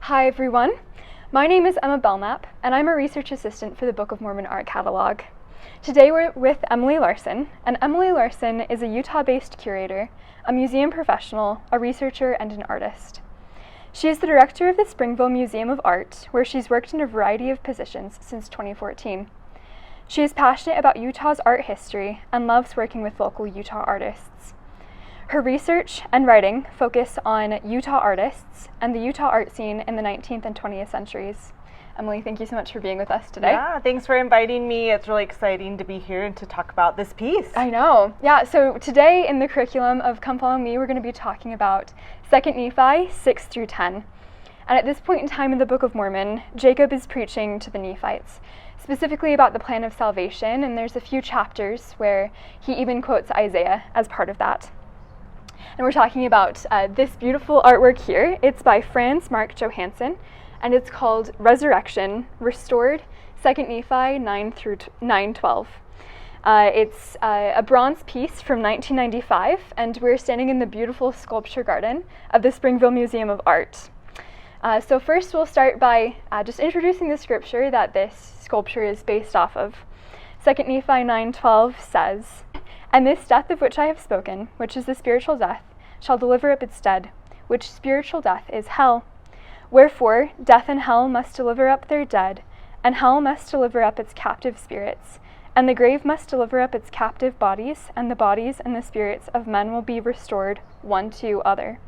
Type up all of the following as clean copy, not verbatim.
Hi everyone, my name is Emma Belknap and I'm a research assistant for the Book of Mormon Art Catalog. Today we're with Emily Larson, and Emily Larson is a Utah-based curator, a museum professional, a researcher, and an artist. She is the director of the Springville Museum of Art, where she's worked in a variety of positions since 2014. She is passionate about Utah's art history and loves working with local Utah artists. Her research and writing focus on Utah artists and the Utah art scene in the 19th and 20th centuries. Emily, thank you so much for being with us today. Yeah, thanks for inviting me. It's really exciting to be here and to talk about this piece. I know. Yeah, so today in the curriculum of Come Follow Me, we're going to be talking about 2 Nephi 6 through 10. And at this point in time in the Book of Mormon, Jacob is preaching to the Nephites, specifically about the plan of salvation, and there's a few chapters where he even quotes Isaiah as part of that. And we're talking about this beautiful artwork here. It's by Franz Mark Johansson, and it's called Resurrection, Restored, 2 Nephi 9-12. It's a bronze piece from 1995, and we're standing in the beautiful sculpture garden of the Springville Museum of Art. So first we'll start by just introducing the scripture that this sculpture is based off of. 2 Nephi 9:12 says, "And this death of which I have spoken, which is the spiritual death, shall deliver up its dead, which spiritual death is hell. Wherefore, death and hell must deliver up their dead, and hell must deliver up its captive spirits, and the grave must deliver up its captive bodies, and the bodies and the spirits of men will be restored one to the other.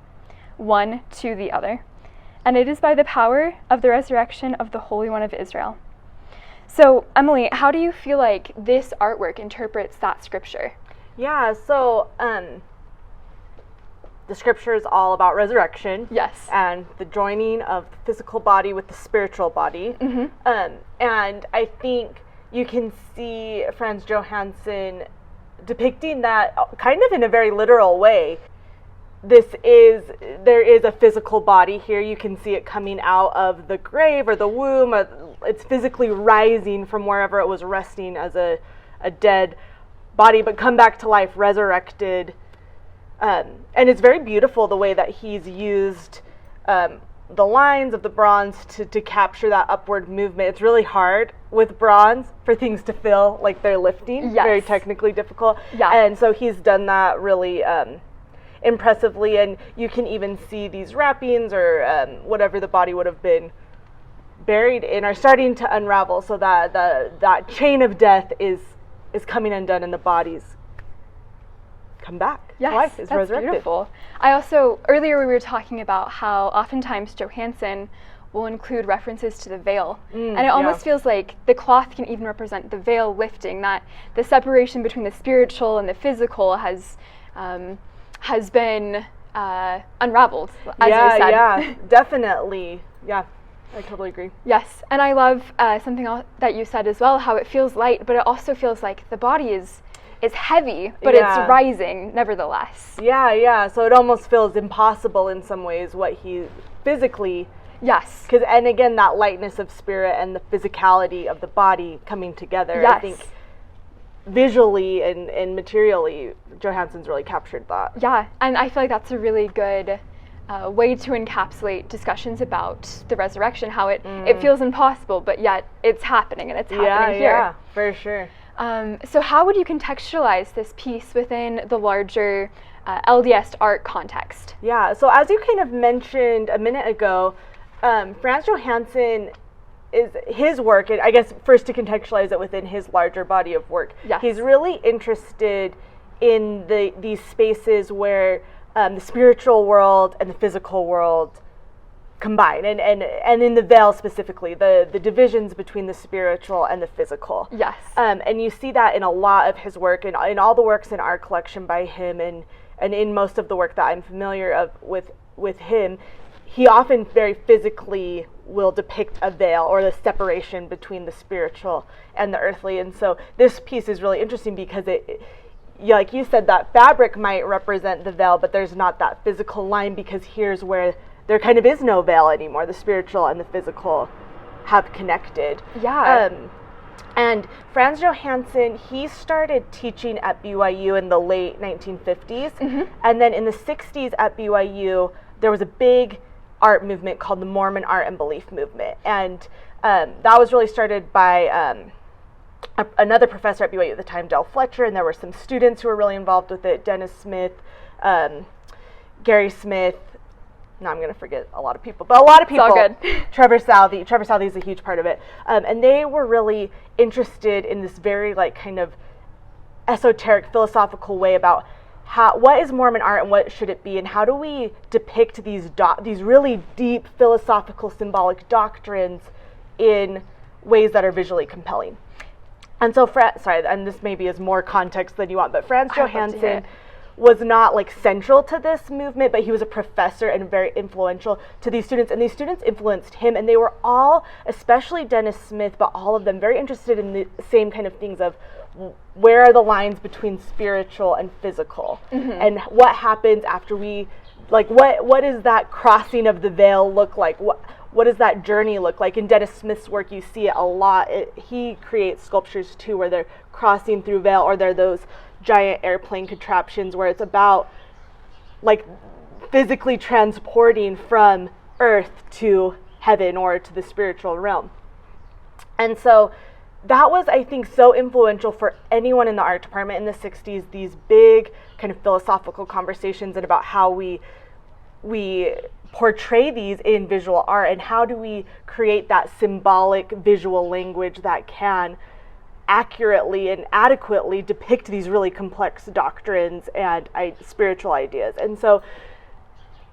And it is by the power of the resurrection of the Holy One of Israel." So, Emily, how do you feel like this artwork interprets that scripture? Yeah, so the scripture is all about resurrection. Yes. And the joining of the physical body with the spiritual body. Mm-hmm. And I think you can see Franz Johansson depicting that kind of in a very literal way. There is a physical body here. You can see it coming out of the grave or the womb. It's physically rising from wherever it was resting as a dead body, but come back to life, resurrected. And it's very beautiful the way that he's used the lines of the bronze to capture that upward movement. It's really hard with bronze for things to feel like they're lifting. Yes. Very technically difficult. Yeah. And so he's done that really impressively, and you can even see these wrappings or whatever the body would have been buried in are starting to unravel, so that that chain of death is coming undone, and the bodies come back. Yes, life is that's resurrected. beautiful. I also, earlier we were talking about how oftentimes Johansson will include references to the veil. And it almost feels like the cloth can even represent the veil lifting, that the separation between the spiritual and the physical has been unraveled, as you said. Yeah, definitely. Yeah, I totally agree. Yes, and I love something else that you said as well, how it feels light, but it also feels like the body is heavy, but it's rising nevertheless. Yeah, so it almost feels impossible in some ways what he physically... Yes. And again, that lightness of spirit and the physicality of the body coming together, yes. I think visually and materially, Johansson's really captured that. Yeah, and I feel like that's a really good way to encapsulate discussions about the resurrection, how it feels impossible, but yet it's happening, and it's happening here. Yeah, for sure. So how would you contextualize this piece within the larger LDS art context? Yeah, so as you kind of mentioned a minute ago, Franz Johansson is his work, and I guess first to contextualize it within his larger body of work, yes. He's really interested in these spaces where the spiritual world and the physical world combine, and in the veil specifically, the divisions between the spiritual and the physical. Yes. And you see that in a lot of his work, and in all the works in our collection by him, and in most of the work that I'm familiar with him. He often very physically will depict a veil or the separation between the spiritual and the earthly. And so this piece is really interesting because like you said, that fabric might represent the veil, but there's not that physical line, because here's where there kind of is no veil anymore. The spiritual and the physical have connected. Yeah. And Franz Johansson, he started teaching at BYU in the late 1950s. Mm-hmm. And then in the 60s at BYU, there was a big art movement called the Mormon Art and Belief Movement. And that was really started by another professor at BYU at the time, Del Fletcher, and there were some students who were really involved with it, Dennis Smith, Gary Smith. Now I'm going to forget a lot of people, but a lot of people. It's all good. Trevor Southey is a huge part of it. And they were really interested in this very like kind of esoteric philosophical way about what is Mormon art and what should it be, and how do we depict these really deep philosophical symbolic doctrines in ways that are visually compelling. And so, and this maybe is more context than you want, but Franz Johansson was not like central to this movement, but he was a professor and very influential to these students, and these students influenced him, and they were all, especially Dennis Smith, but all of them very interested in the same kind of things of where are the lines between spiritual and physical, and what happens after we, like, what does that crossing of the veil look like? What does that journey look like? In Dennis Smith's work, you see it a lot. He creates sculptures too where they're crossing through veil, or they're those giant airplane contraptions where it's about like physically transporting from earth to heaven or to the spiritual realm. And so that was, I think, so influential for anyone in the art department in the 60s, these big kind of philosophical conversations and about how we portray these in visual art, and how do we create that symbolic visual language that can accurately and adequately depict these really complex doctrines and spiritual ideas. And so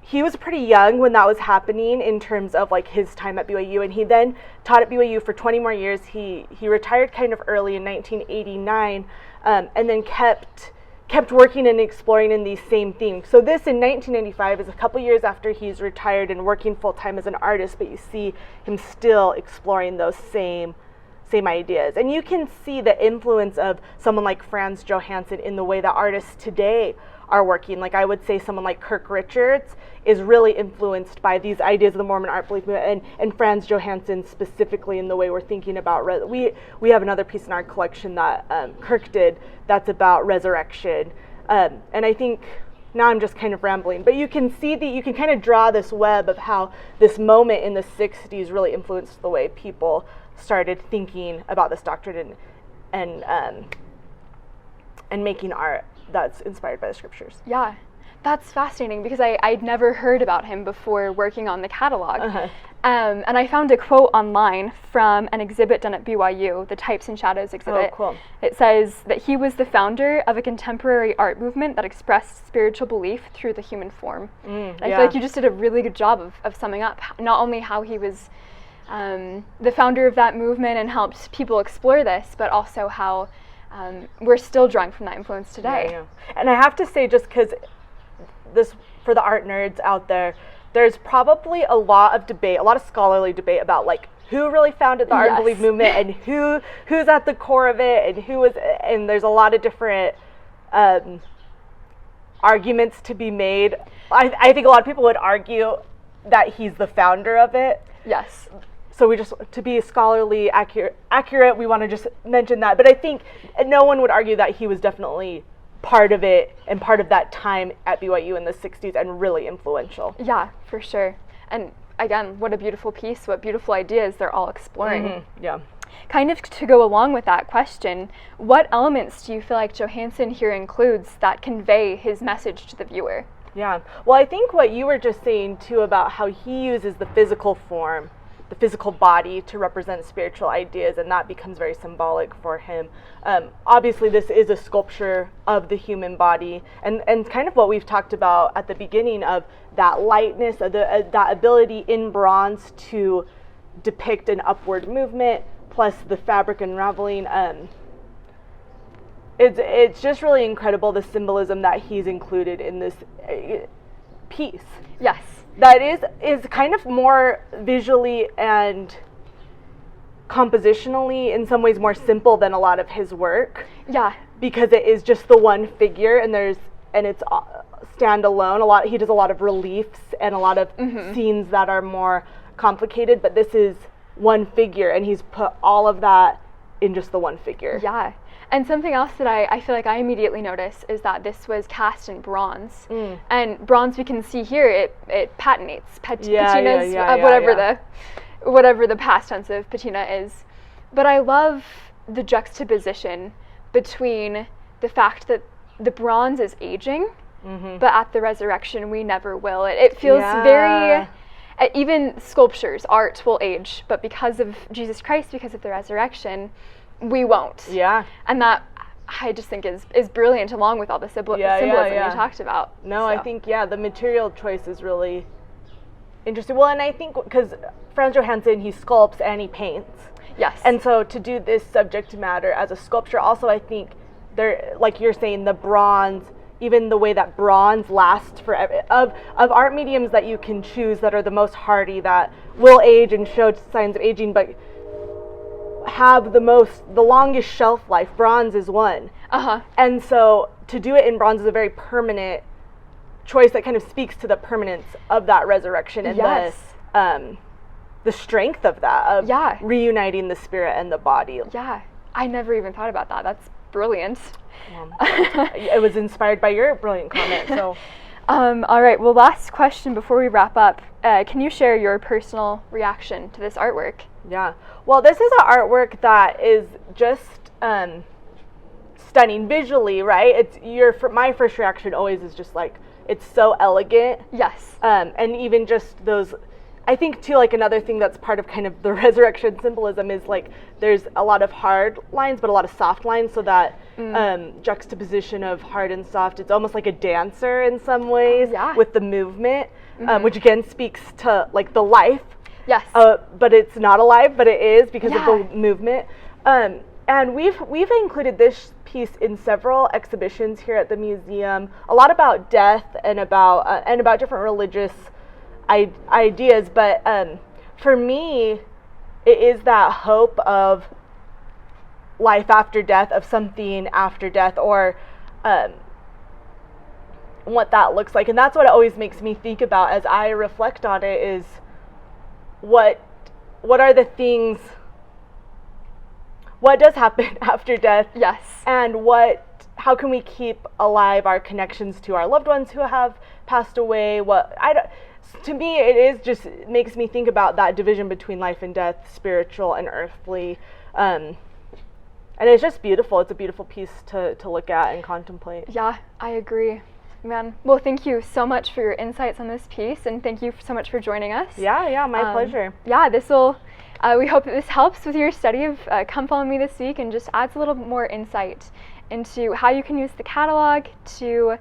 he was pretty young when that was happening in terms of like his time at BYU, and he then taught at BYU for 20 more years. He retired kind of early in 1989, and then kept working and exploring in these same themes. So this in 1995 is a couple years after he's retired and working full-time as an artist, but you see him still exploring those same ideas. And you can see the influence of someone like Franz Johansson in the way that artists today are working. Like I would say someone like Kirk Richards is really influenced by these ideas of the Mormon art belief movement, and Franz Johansson specifically in the way we're thinking about we have another piece in our collection that Kirk did that's about resurrection. And I think now I'm just kind of rambling, but you can see you can kind of draw this web of how this moment in the 60s really influenced the way people started thinking about this doctrine and making art that's inspired by the scriptures. Yeah, that's fascinating because I'd never heard about him before working on the catalog. And I found a quote online from an exhibit done at BYU, the Types and Shadows exhibit. Oh, cool. It says that he was the founder of a contemporary art movement that expressed spiritual belief through the human form. And I feel like you just did a really good job of summing up not only how he was the founder of that movement and helped people explore this, but also how we're still drawing from that influence today. Yeah. And I have to say, just because this, for the art nerds out there, there's probably a lot of scholarly debate about like who really founded the art and belief movement and who's at the core of it and there's a lot of different arguments to be made. I think a lot of people would argue that he's the founder of it. Yes. So we just, to be scholarly accurate, we want to just mention that. But I think no one would argue that he was definitely part of it and part of that time at BYU in the 60s and really influential. Yeah, for sure. And again, what a beautiful piece, what beautiful ideas they're all exploring. Yeah. Kind of to go along with that question, what elements do you feel like Johansson here includes that convey his message to the viewer? Yeah. Well, I think what you were just saying too about how he uses the physical form, the physical body to represent spiritual ideas, and that becomes very symbolic for him. Obviously, this is a sculpture of the human body, and kind of what we've talked about at the beginning of that lightness, of that ability in bronze to depict an upward movement, plus the fabric unraveling. It's just really incredible, the symbolism that he's included in this piece. Yes. That is kind of more visually and compositionally, in some ways, more simple than a lot of his work. Yeah. Because it is just the one figure, and it's standalone. He does a lot of reliefs and a lot of scenes that are more complicated, but this is one figure, and he's put all of that in just the one figure. Yeah. And something else that I feel like I immediately notice is that this was cast in bronze. And bronze, we can see here, it patinates, patinas, whatever the past tense of patina is. But I love the juxtaposition between the fact that the bronze is aging, but at the resurrection we never will. It feels very, even sculptures, art will age, but because of Jesus Christ, because of the resurrection, we won't. Yeah. And that I just think is brilliant, along with all the symbolism you talked about. No, so. I think, the material choice is really interesting. Well, and I think because Franz Johansson, he sculpts and he paints. Yes. And so to do this subject matter as a sculpture, also I think there, like you're saying, the bronze, even the way that bronze lasts forever, of art mediums that you can choose that are the most hardy, that will age and show signs of aging, but have the longest shelf life, bronze is one. And so to do it in bronze is a very permanent choice that kind of speaks to the permanence of that resurrection and the strength of that, of reuniting the spirit and the body. Yeah, I never even thought about that. That's brilliant. It was inspired by your brilliant comment. So, all right. Well, last question before we wrap up. Can you share your personal reaction to this artwork? Yeah. Well, this is an artwork that is just stunning visually, right? My first reaction always is just like, it's so elegant. Yes. And even just those, I think too, like another thing that's part of kind of the resurrection symbolism is like there's a lot of hard lines but a lot of soft lines, so that juxtaposition of hard and soft, it's almost like a dancer in some ways with the movement, which again speaks to like the life. Yes. But it's not alive, but it is because of the movement. And we've included this piece in several exhibitions here at the museum, a lot about death and about different religious ideas, but for me it is that hope of life after death, of something after death, or what that looks like. And that's what it always makes me think about as I reflect on it, is what are the things, what does happen after death? Yes. And how can we keep alive our connections to our loved ones who have passed away? To me, it makes me think about that division between life and death, spiritual and earthly. And it's just beautiful. It's a beautiful piece to look at and contemplate. Yeah, I agree. Man, well, thank you so much for your insights on this piece, and thank you so much for joining us. Yeah, my pleasure. Yeah, we hope that this helps with your study of Come Follow Me this week, and just adds a little more insight into how you can use the catalog to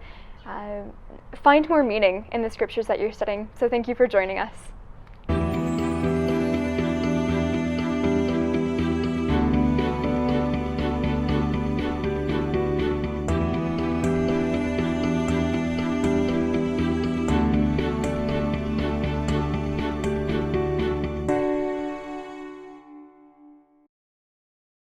find more meaning in the scriptures that you're studying. So thank you for joining us.